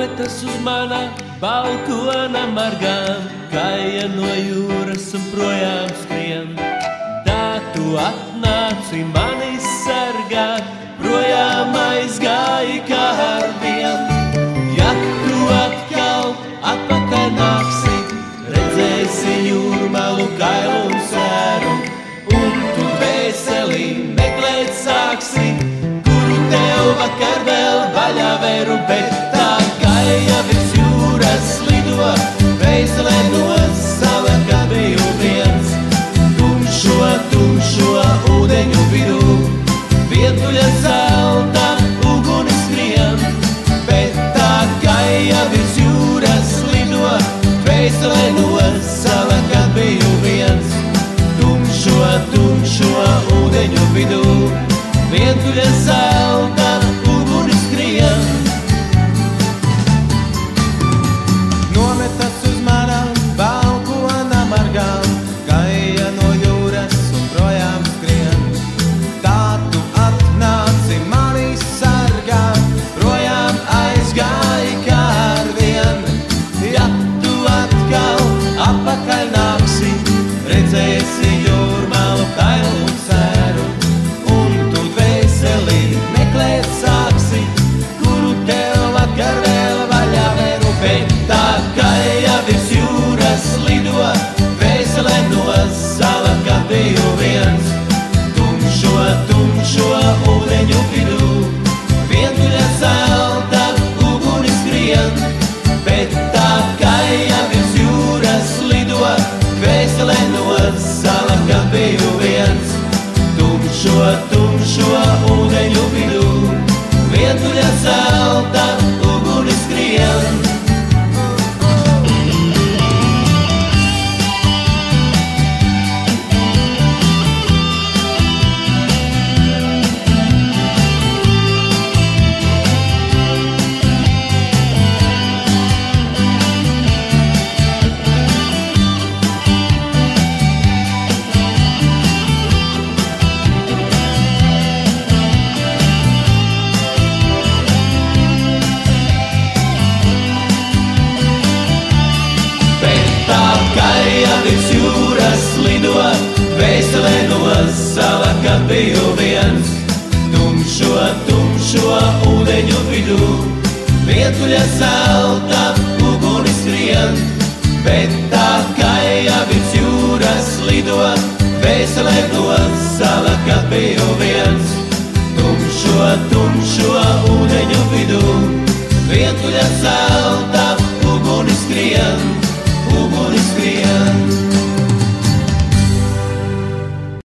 Nometas uz manā balkona margām, kāja no jūras un projām skrien. Tā tu atnāci mani sargāt, projām aizgāji kā ar vien. Ja tu atkal atpakaļ nāksi, redzēsi jūrmalu kailu un sēru, un tu dvēselī meklēt sāksi, kuru tev vakar vēl vaļā vēru, bet tā kāja virs jūras lido, vēselē no sava, kad biju viens. Tumšo ūdeņu vidū, vientuļa zelta ugunis skrien, bet tā kāja virs jūras lido, vēselē no sava, kad biju viens. Tumšo ūdeņu vidū, vientuļa zelta ugunis skrien. Nometas uz manām balkona margām, kāja no jūras un projām skrien. Tā tu atnāci mani sargāt, projām aizgāji kā ar vien. Ja tu atkal atpakaļ nāksi, redzēsi jūrmalu kailu un sēru, un tu dvēselī meklēt sāksi, kuru tev vakar vēl vaļā vēru, bet tā kāja virs jūras lido, dvēselē no sava, kad biju viens. Tumšo ūdeņu vidū, vientuļa zelta ugunis skrien, bet tā kāja virs jūras lido, dvēselē no sava, kad biju viens. Tumšo ūdeņu vidū, vientuļa zelta ugunis skrien. Kāja virs jūras lido, vēselē no sava, kad biju viens. Tumšo ūdeņu vidū, vientuļa zelta ugunis skrien, bet tā kāja virs jūras lido, vēselē no sava, kad biju viens. Tumšo ūdeņu vidū, vientuļa zelta